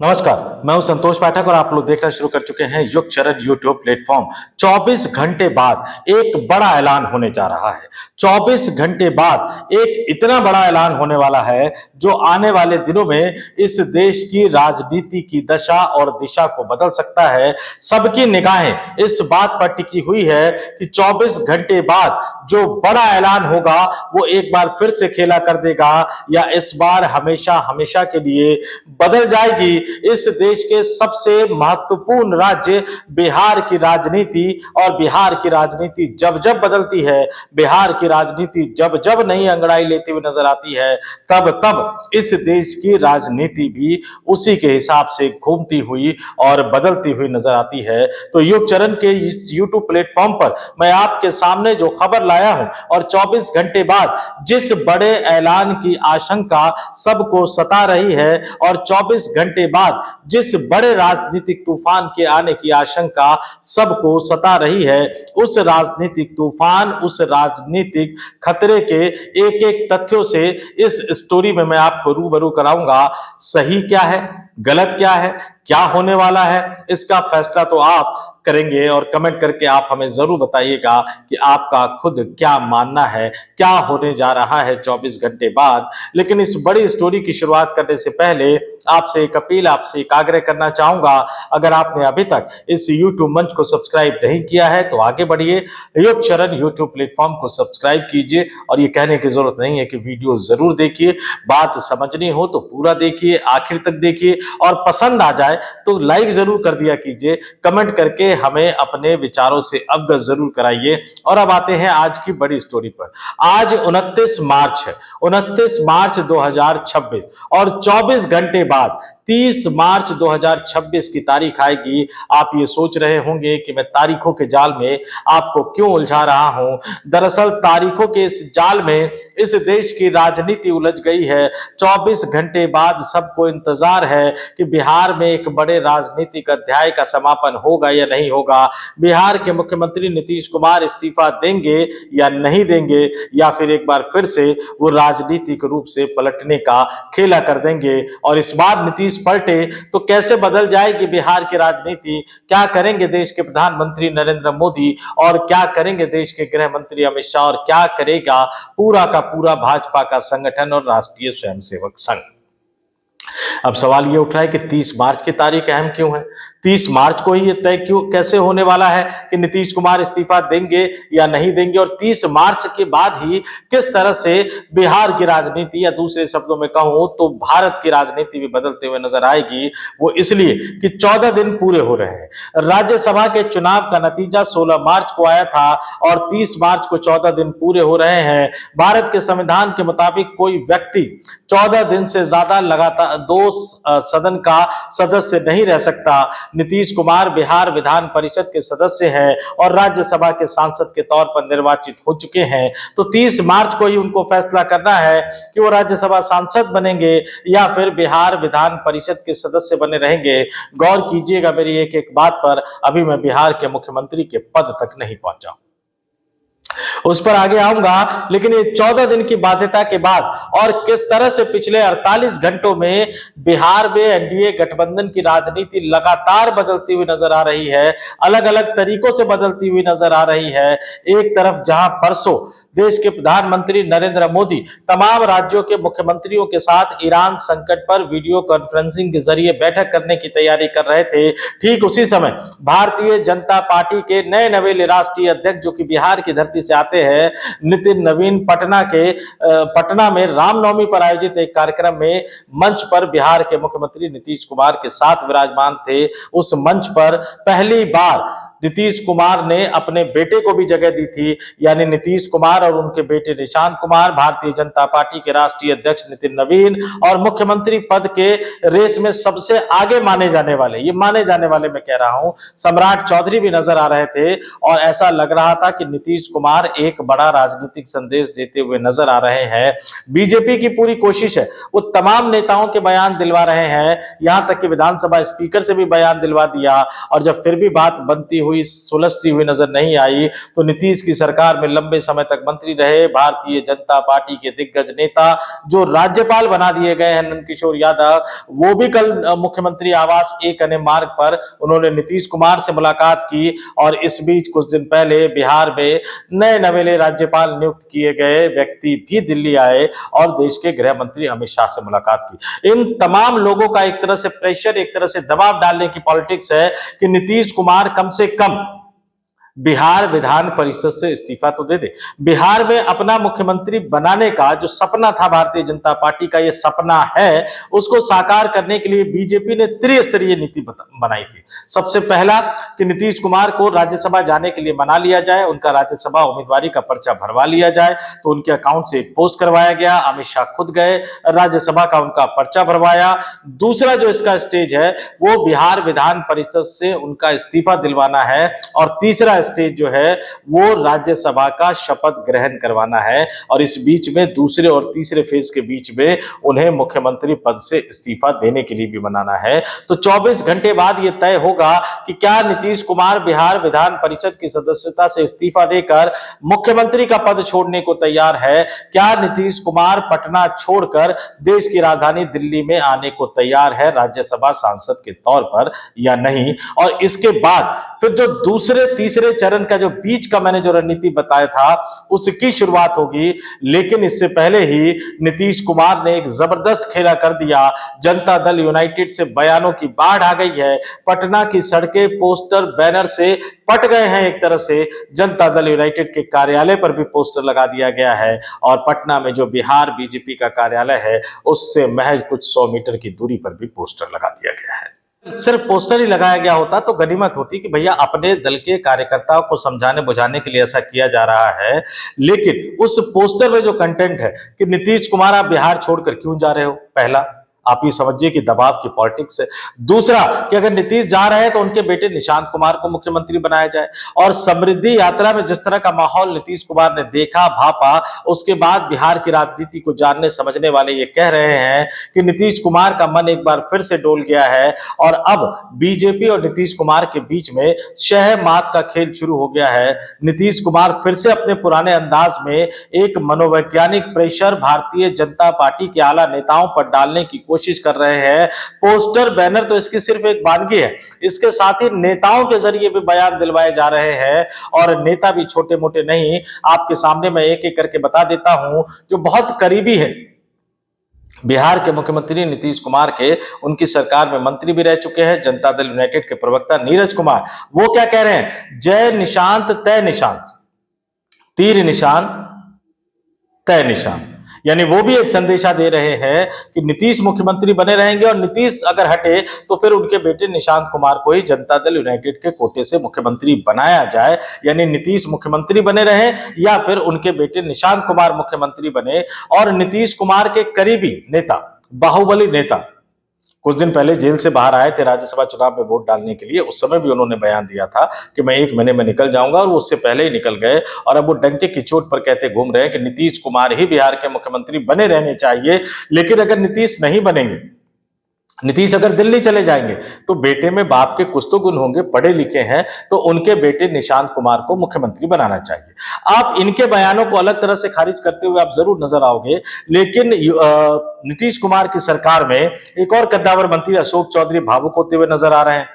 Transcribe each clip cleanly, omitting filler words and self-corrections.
नमस्कार, मैं हूं संतोष पाठक और आप लोग देखना शुरू कर चुके हैं युग चरण यूट्यूब प्लेटफॉर्म। 24 घंटे बाद एक बड़ा ऐलान होने जा रहा है। 24 घंटे बाद एक इतना बड़ा ऐलान होने वाला है जो आने वाले दिनों में इस देश की राजनीति की दशा और दिशा को बदल सकता है। सबकी निगाहें इस बात पर टिकी हुई है कि 24 घंटे बाद जो बड़ा ऐलान होगा वो एक बार फिर से खेला कर देगा या इस बार हमेशा हमेशा के लिए बदल जाएगी इस देश के सबसे महत्वपूर्ण राज्य बिहार की राजनीति। और बिहार की राजनीति जब जब बदलती है, बिहार की राजनीति जब जब नई अंगड़ाई लेती हुई नजर आती है, तब तब इस देश की राजनीति भी उसी के हिसाब से घूमती हुई और बदलती हुई नजर आती है। तो युग चरण के इस यूट्यूब प्लेटफॉर्म पर मैं आपके सामने जो खबर लाया हूं और 24 घंटे बाद जिस बड़े ऐलान की आशंका सबको सता रही है और 24 घंटे बाद जिस बड़े राजनीतिक तूफान के आने की आशंका सबको सता रही है, उस राजनीतिक तूफान, उस राजनीतिक खतरे के एक एक तथ्यों से इस स्टोरी में मैं आपको रूबरू कराऊंगा। सही क्या है, गलत क्या है, क्या होने वाला है, इसका फैसला तो आप करेंगे और कमेंट करके आप हमें जरूर बताइएगा कि आपका खुद क्या मानना है, क्या होने जा रहा है 24 घंटे बाद। लेकिन इस बड़ी स्टोरी की शुरुआत करने से पहले आपसे एक अपील, आपसे एक आग्रह करना चाहूंगा। अगर आपने अभी तक इस YouTube मंच को सब्सक्राइब नहीं किया है तो आगे बढ़िए, युग चरण YouTube प्लेटफॉर्म को सब्सक्राइब कीजिए। और ये कहने की जरूरत नहीं है कि वीडियो जरूर देखिए, बात समझनी हो तो पूरा देखिए, आखिर तक देखिए और पसंद आ जाए तो लाइक जरूर कर दिया कीजिए। कमेंट करके हमें अपने विचारों से अवगत जरूर कराइए। और अब आते हैं आज की बड़ी स्टोरी पर। आज 29 मार्च है, 29 मार्च 2026 और 24 घंटे बाद 30 मार्च 2026 की तारीख आएगी। आप ये सोच रहे होंगे कि मैं तारीखों के जाल में आपको क्यों उलझा रहा हूं। दरअसल तारीखों के इस जाल में इस देश की राजनीति उलझ गई है। 24 घंटे बाद सबको इंतजार है कि बिहार में एक बड़े राजनीतिक अध्याय का समापन होगा या नहीं होगा। बिहार के मुख्यमंत्री नीतीश कुमार इस्तीफा देंगे या नहीं देंगे, या फिर एक बार फिर से वो राजनीतिक रूप से पलटने का खेला कर देंगे। और इस बार नीतीश पलटे तो कैसे बदल जाएगी बिहार की राजनीति, क्या करेंगे देश के प्रधानमंत्री नरेंद्र मोदी और क्या करेंगे देश के गृह मंत्री अमित शाह और क्या करेगा पूरा का पूरा भाजपा का संगठन और राष्ट्रीय स्वयंसेवक संघ। अब सवाल ये उठ रहा है कि 30 मार्च की तारीख अहम क्यों है, 30 मार्च को ही ये तय क्यों कैसे होने वाला है कि नीतीश कुमार इस्तीफा देंगे या नहीं देंगे, और 30 मार्च के बाद ही किस तरह से बिहार की राजनीति या दूसरे शब्दों में कहूं तो भारत की राजनीति भी बदलते हुए नजर आएगी। वो इसलिए कि 14 दिन पूरे हो रहे हैं। राज्यसभा के चुनाव का नतीजा 16 मार्च को आया था और 30 मार्च को 14 दिन पूरे हो रहे हैं। भारत के संविधान के मुताबिक कोई व्यक्ति 14 दिन से ज्यादा लगातार दो सदन का सदस्य नहीं रह सकता। नीतीश कुमार बिहार विधान परिषद के सदस्य हैं और राज्यसभा के सांसद के तौर पर निर्वाचित हो चुके हैं। तो 30 मार्च को ही उनको फैसला करना है कि वो राज्यसभा सांसद बनेंगे या फिर बिहार विधान परिषद के सदस्य बने रहेंगे। गौर कीजिएगा मेरी एक एक बात पर, अभी मैं बिहार के मुख्यमंत्री के पद तक नहीं पहुंचा, उस पर आगे आऊंगा। लेकिन ये 14 दिन की बाध्यता के बाद और किस तरह से पिछले 48 घंटों में बिहार में एनडीए गठबंधन की राजनीति लगातार बदलती हुई नजर आ रही है, अलग अलग तरीकों से बदलती हुई नजर आ रही है। एक तरफ जहां परसों देश के प्रधानमंत्री नरेंद्र मोदी तमाम राज्यों के मुख्यमंत्रियों के साथ ईरान संकट पर वीडियो कॉन्फ्रेंसिंग के जरिए बैठक करने की तैयारी कर रहे थे, ठीक उसी समय भारतीय जनता पार्टी के नए नवेले राष्ट्रीय अध्यक्ष जो कि बिहार की धरती से आते हैं, नितिन नवीन पटना में रामनवमी पर आयोजित एक कार्यक्रम में मंच पर बिहार के मुख्यमंत्री नीतीश कुमार के साथ विराजमान थे। उस मंच पर पहली बार नीतीश कुमार ने अपने बेटे को भी जगह दी थी, यानी नीतीश कुमार और उनके बेटे निशांत कुमार, भारतीय जनता पार्टी के राष्ट्रीय अध्यक्ष नितिन नवीन और मुख्यमंत्री पद के रेस में सबसे आगे माने जाने वाले मैं कह रहा हूं सम्राट चौधरी भी नजर आ रहे थे। और ऐसा लग रहा था कि नीतीश कुमार एक बड़ा राजनीतिक संदेश देते हुए नजर आ रहे हैं। बीजेपी की पूरी कोशिश है, वो तमाम नेताओं के बयान दिलवा रहे हैं, यहां तक कि विधानसभा स्पीकर से भी बयान दिलवा दिया। और जब फिर भी बात बनती हुई, सुलझती हुई नजर नहीं आई। तो नीतीश की सरकार में लंबे समय तक मंत्री रहे भारतीय जनता पार्टी के दिग्गज नेता, जो राज्यपाल बना दिए गए हैं नंदकिशोर यादव, वो भी कल मुख्यमंत्री आवास एक अन्य मार्ग पर उन्होंने नीतीश कुमार से मुलाकात की। और इस बीच कुछ दिन पहले बिहार में नए नवेले राज्यपाल नियुक्त किए गए व्यक्ति भी दिल्ली आए और देश के गृह मंत्री अमित शाह से मुलाकात की। इन तमाम लोगों का एक तरह से प्रेशर, एक तरह से दबाव डालने की पॉलिटिक्स है कि नीतीश कुमार कम से कम बिहार विधान परिषद से इस्तीफा तो दे दे। बिहार में अपना मुख्यमंत्री बनाने का जो सपना था भारतीय जनता पार्टी का, ये सपना है, उसको साकार करने के लिए बीजेपी ने त्रिस्तरीय नीति बनाई थी। सबसे पहला कि नीतीश कुमार को राज्यसभा जाने के लिए मना लिया जाए, उनका राज्यसभा उम्मीदवारी का पर्चा भरवा लिया जाए। तो उनके अकाउंट से एक पोस्ट करवाया गया, अमित शाह खुद गए, राज्यसभा का उनका पर्चा भरवाया। दूसरा जो इसका स्टेज है वो बिहार विधान परिषद से उनका इस्तीफा दिलवाना है। और तीसरा स्टेज जो है वो राज्यसभा का शपथ ग्रहण करवाना है। और इस बीच में दूसरे और तीसरे फेज के बीच में उन्हें मुख्यमंत्री पद से इस्तीफा देने के लिए भी मनाना है। तो 24 घंटे बाद यह तय होगा कि क्या नीतीश कुमार बिहार विधान परिषद की सदस्यता से इस्तीफा देकर मुख्यमंत्री का पद छोड़ने को तैयार है, क्या नीतीश कुमार पटना छोड़कर देश की राजधानी दिल्ली में आने को तैयार है राज्यसभा सांसद के तौर पर या नहीं। और इसके बाद फिर जो दूसरे तीसरे चरण का जो बीच का मैंने जो रणनीति बताया था उसकी शुरुआत होगी। लेकिन इससे पहले ही नीतीश कुमार ने एक जबरदस्त खेला कर दिया। जनता दल यूनाइटेड से बयानों की बाढ़ आ गई है। पटना की सड़कें पोस्टर बैनर से पट गए हैं। एक तरह से जनता दल यूनाइटेड के कार्यालय पर भी पोस्टर लगा दिया गया है और पटना में जो बिहार बीजेपी का कार्यालय है उससे महज कुछ 100 मीटर की दूरी पर भी पोस्टर लगा दिया गया है। सिर्फ पोस्टर ही लगाया गया होता तो गनीमत होती कि भैया अपने दल के कार्यकर्ताओं को समझाने बुझाने के लिए ऐसा किया जा रहा है। लेकिन उस पोस्टर में जो कंटेंट है कि नीतीश कुमार आप बिहार छोड़कर क्यों जा रहे हो, पहला आप ये समझिए कि दबाव की पॉलिटिक्स है। दूसरा कि अगर नीतीश जा रहे हैं तो उनके बेटे निशांत कुमार को मुख्यमंत्री बनाया जाए। और समृद्धि यात्रा में जिस तरह का माहौल नीतीश कुमार ने देखा भापा, उसके बाद बिहार की राजनीति को जानने समझने वाले ये कह रहे हैं कि नीतीश कुमार का मन एक बार फिर से डोल गया है और अब बीजेपी और नीतीश कुमार के बीच में शह मात का खेल शुरू हो गया है। नीतीश कुमार फिर से अपने पुराने अंदाज में एक मनोवैज्ञानिक प्रेशर भारतीय जनता पार्टी के आला नेताओं पर डालने की कोशिश कर रहे हैं। पोस्टर बैनर तो इसकी सिर्फ एक वानगी है, इसके साथ ही नेताओं के जरिए भी बयान दिलवाए जा रहे हैं। और नेता भी छोटे मोटे नहीं, आपके सामने मैं एक एक करके बता देता हूं जो बहुत करीबी है बिहार के मुख्यमंत्री नीतीश कुमार के, उनकी सरकार में मंत्री भी रह चुके हैं। जनता दल यूनाइटेड के प्रवक्ता नीरज कुमार वो क्या कह रहे हैं, जय निशांत तय निशांत, तीर निशान तय निशान। यानी वो भी एक संदेशा दे रहे हैं कि नीतीश मुख्यमंत्री बने रहेंगे और नीतीश अगर हटे तो फिर उनके बेटे निशांत कुमार को ही जनता दल यूनाइटेड के कोटे से मुख्यमंत्री बनाया जाए। यानी नीतीश मुख्यमंत्री बने रहे या फिर उनके बेटे निशांत कुमार मुख्यमंत्री बने। और नीतीश कुमार के करीबी नेता, बाहुबली नेता, कुछ दिन पहले जेल से बाहर आए थे राज्यसभा चुनाव में वोट डालने के लिए। उस समय भी उन्होंने बयान दिया था कि मैं 1 महीने में निकल जाऊंगा और वो उससे पहले ही निकल गए। और अब वो डंके की चोट पर कहते घूम रहे हैं कि नीतीश कुमार ही बिहार के मुख्यमंत्री बने रहने चाहिए। लेकिन अगर नीतीश नहीं बनेंगे, नीतीश अगर दिल्ली चले जाएंगे तो बेटे में बाप के कुछ तो गुण होंगे, पढ़े लिखे हैं, तो उनके बेटे निशांत कुमार को मुख्यमंत्री बनाना चाहिए। आप इनके बयानों को अलग तरह से खारिज करते हुए आप जरूर नजर आओगे। लेकिन नीतीश कुमार की सरकार में एक और कद्दावर मंत्री अशोक चौधरी भावुक होते हुए नजर आ रहे हैं।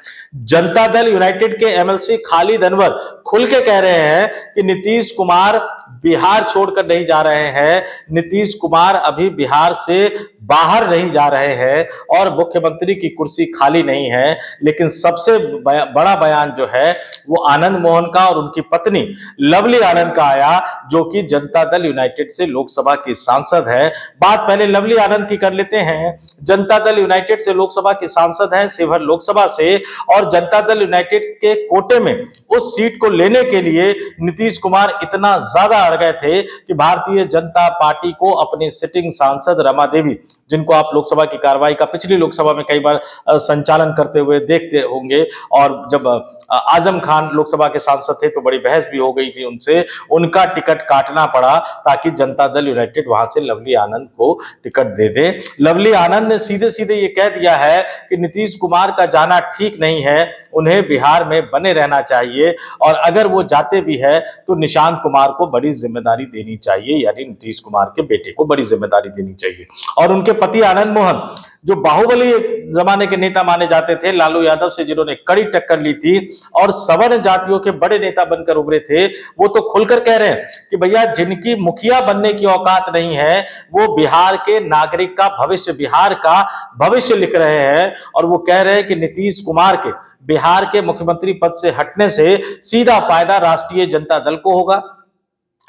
जनता दल यूनाइटेड के एमएलसी खालिद अनवर खुल के कह रहे हैं कि नीतीश कुमार बिहार छोड़कर नहीं जा रहे हैं, नीतीश कुमार अभी बिहार से बाहर नहीं जा रहे हैं और मुख्यमंत्री की कुर्सी खाली नहीं है। लेकिन सबसे बड़ा बयान जो है वो आनंद मोहन का और उनकी पत्नी लवली आनंद का आया, जो कि जनता दल यूनाइटेड से लोकसभा की सांसद है। बात पहले लवली आनंद की कर लेते हैं। जनता दल यूनाइटेड से लोकसभा की सांसद है, शिवहर लोकसभा से, और जनता दल यूनाइटेड के कोटे में उस सीट को लेने के लिए नीतीश कुमार इतना ज्यादा अड़ गए थे कि भारतीय जनता पार्टी को अपनी सिटिंग सांसद रमा देवी, जिनको आप लोकसभा की कार्रवाई का पिछली लोकसभा में कई बार संचालन करते हुए देखते होंगे, और जब आजम खान लोकसभा के सांसद थे तो बड़ी बहस भी हो गई थी उनसे, उनका टिकट काटना पड़ा ताकि जनता दल यूनाइटेड वहां से लवली आनंद को टिकट दे दे। लवली आनंद ने सीधे सीधे ये कह दिया है कि नीतीश कुमार का जाना ठीक नहीं है, उन्हें बिहार में बने रहना चाहिए और अगर वो जाते भी है तो निशांत कुमार को बड़ी जिम्मेदारी देनी चाहिए, यानी नीतीश कुमार के बेटे को बड़ी जिम्मेदारी देनी चाहिए। और उनके पति आनंद मोहन, जो बाहुबली जमाने के नेता माने जाते थे, लालू यादव से जिन्होंने कड़ी टक्कर ली थी और सवर्ण जातियों के बड़े नेता बनकर उभरे थे, वो तो खुलकर कह रहे हैं कि भैया जिनकी मुखिया बनने की औकात नहीं है वो बिहार के नागरिक का भविष्य, बिहार का भविष्य लिख रहे हैं। और वो कह रहे हैं कि नीतीश कुमार के बिहार के मुख्यमंत्री पद से हटने से सीधा फायदा राष्ट्रीय जनता दल को होगा,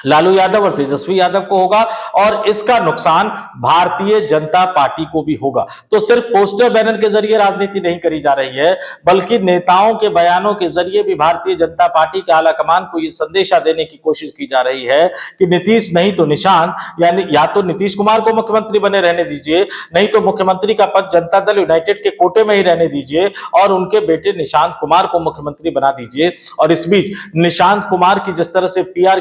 लालू यादव और तेजस्वी यादव को होगा और इसका नुकसान भारतीय जनता पार्टी को भी होगा। तो सिर्फ पोस्टर बैनर के जरिए राजनीति नहीं करी जा रही है, बल्कि नेताओं के बयानों के जरिए भी भारतीय जनता पार्टी के आलाकमान को यह संदेशा देने की कोशिश की जा रही है कि नीतीश नहीं तो निशांत, यानी या तो नीतीश कुमार को मुख्यमंत्री बने रहने दीजिए, नहीं तो मुख्यमंत्री का पद जनता दल यूनाइटेड के कोटे में ही रहने दीजिए और उनके बेटे निशांत कुमार को मुख्यमंत्री बना दीजिए। और इस बीच निशांत कुमार की जिस तरह से पीआर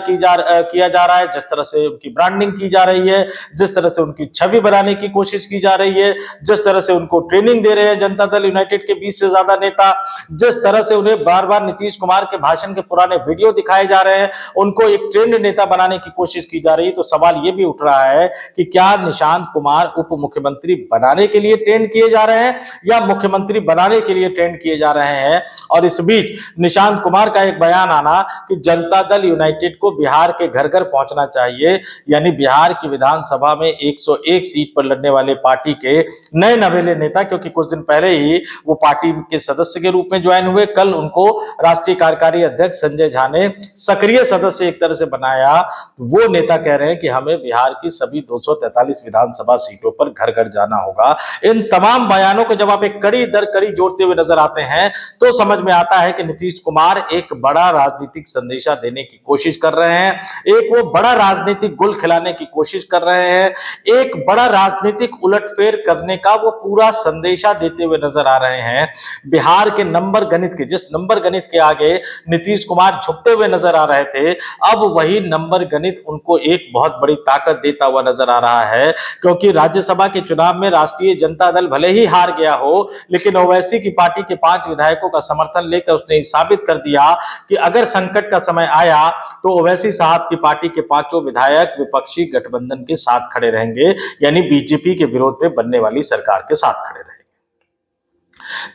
किया जा रहा है, जिस तरह से उनकी ब्रांडिंग की जा रही है, जिस तरह से उनकी छवि बनाने की कोशिश की जा रही है, जिस तरह से उनको ट्रेनिंग दे रहे हैं जनता दल यूनाइटेड के 20 से ज्यादा नेता, जिस तरह से उन्हें बार बार नीतीश कुमार के भाषण के पुराने वीडियो दिखाए जा रहे हैं, उनको एक ट्रेंड नेता बनाने की कोशिश की जा रही है। तो सवाल यह भी उठ रहा है कि क्या निशांत कुमार उप मुख्यमंत्री बनाने के लिए ट्रेंड किए जा रहे हैं या मुख्यमंत्री बनाने के लिए ट्रेंड किए जा रहे हैं। और इस बीच निशांत कुमार का एक बयान आना कि जनता दल यूनाइटेड को बिहार के घर घर पहुंचना चाहिए, यानी बिहार की विधानसभा में 101 सीट पर लड़ने वाले पार्टी के नए नवेले नेता, क्योंकि कुछ दिन पहले ही वो पार्टी के सदस्य के रूप में ज्वाइन हुए, कल उनको राष्ट्रीय कार्यकारी अध्यक्ष संजय झा ने सक्रिय सदस्य एक तरह से बनाया। वो नेता कह रहे हैं कि हमें बिहार की सभी 243 विधानसभा सीटों पर घर घर जाना होगा। इन तमाम बयानों को जब आप एक कड़ी दर कड़ी जोड़ते हुए नजर आते हैं तो समझ में आता है कि नीतीश कुमार एक बड़ा राजनीतिक संदेशा देने की कोशिश कर रहे हैं, एक वो बड़ा राजनीतिक गुल खिलाने की कोशिश कर रहे हैं, एक बड़ा राजनीतिक उलटफेर करने का वो पूरा संदेशा देते हुए नजर आ रहे हैं। बिहार के नंबर गणित के, जिस नंबर गणित के आगे नीतीश कुमार झुकते हुए नजर आ रहे थे, अब वही नंबर गणित उनको एक बहुत बड़ी ताकत देता हुआ नजर आ रहा है। क्योंकि राज्यसभा के चुनाव में राष्ट्रीय जनता दल भले ही हार गया हो, लेकिन ओवैसी की पार्टी के 5 विधायकों का समर्थन लेकर उसने साबित कर दिया कि अगर संकट का समय आया तो ओवैसी साहब की पार्टी के 5 विधायक विपक्षी गठबंधन के साथ खड़े रहेंगे, यानी बीजेपी के विरोध में बनने वाली सरकार के साथ खड़े रहेंगे।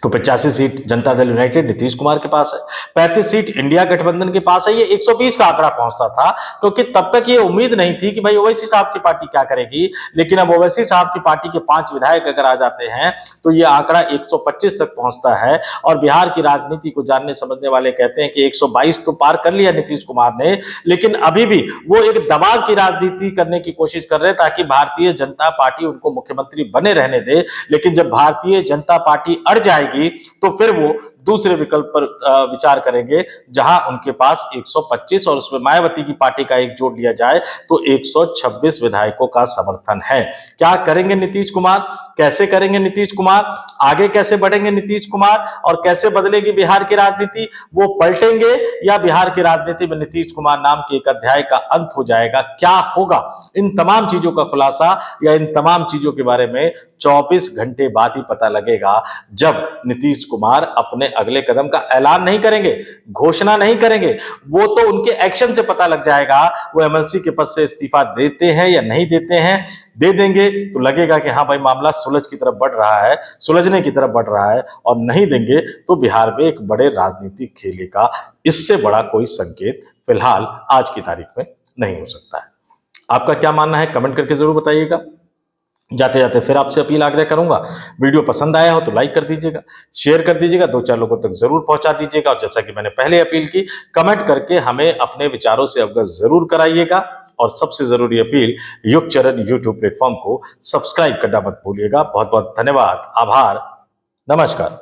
तो 85 सीट जनता दल यूनाइटेड नीतीश कुमार के पास है, 35 सीट इंडिया गठबंधन के पास है। ये 120 का आंकड़ा पहुंचता था, क्योंकि तब तक ये उम्मीद नहीं थी कि भाई ओवैसी साहब की पार्टी क्या करेगी, लेकिन अब ओवैसी साहब की पार्टी के 5 विधायक अगर आ जाते हैं तो ये आंकड़ा 125 तक पहुंचता है। और बिहार की राजनीति को जानने समझने वाले कहते हैं कि 122 तो पार कर लिया नीतीश कुमार ने, लेकिन अभी भी वो एक दबाव की राजनीति करने की कोशिश कर रहे हैं ताकि भारतीय जनता पार्टी उनको मुख्यमंत्री बने रहने दे। लेकिन जब भारतीय जनता पार्टी अड़ जाएगी तो फिर वो दूसरे विकल्प पर विचार करेंगे, जहां उनके पास 125 और उसमें मायावती की पार्टी का एक जोड़ लिया जाए तो 126 विधायकों का समर्थन है। क्या करेंगे नीतीश कुमार, कैसे करेंगे नीतीश कुमार, आगे कैसे बढ़ेंगे नीतीश कुमार और कैसे बदलेगी बिहार की राजनीति, वो पलटेंगे या बिहार की राजनीति में नीतीश कुमार नाम के एक अध्याय का अंत हो जाएगा, क्या होगा, इन तमाम चीजों का खुलासा या इन तमाम चीजों के बारे में 24 घंटे बाद ही पता लगेगा, जब नीतीश कुमार अपने अगले कदम का ऐलान नहीं करेंगे, घोषणा नहीं करेंगे। वो तो उनके एक्शन से पता लग जाएगा वो एमएलसी के पद से इस्तीफा देते हैं या नहीं देते हैं। दे देंगे तो लगेगा कि हाँ भाई मामला सुलझ की तरफ बढ़ रहा है, सुलझने की तरफ बढ़ रहा है, और नहीं देंगे तो बिहार में एक बड़े राजनीतिक खेले का इससे बड़ा कोई संकेत फिलहाल आज की तारीख में नहीं हो सकता है। आपका क्या मानना है कमेंट करके जरूर बताइएगा। जाते जाते फिर आपसे अपील आग्रह करूंगा, वीडियो पसंद आया हो तो लाइक कर दीजिएगा, शेयर कर दीजिएगा, 2-4 लोगों तक जरूर पहुंचा दीजिएगा। और जैसा कि मैंने पहले अपील की, कमेंट करके हमें अपने विचारों से अवगत जरूर कराइएगा। और सबसे जरूरी अपील, युग चरण यूट्यूब प्लेटफॉर्म को सब्सक्राइब करना मत भूलिएगा। बहुत बहुत धन्यवाद, आभार, नमस्कार।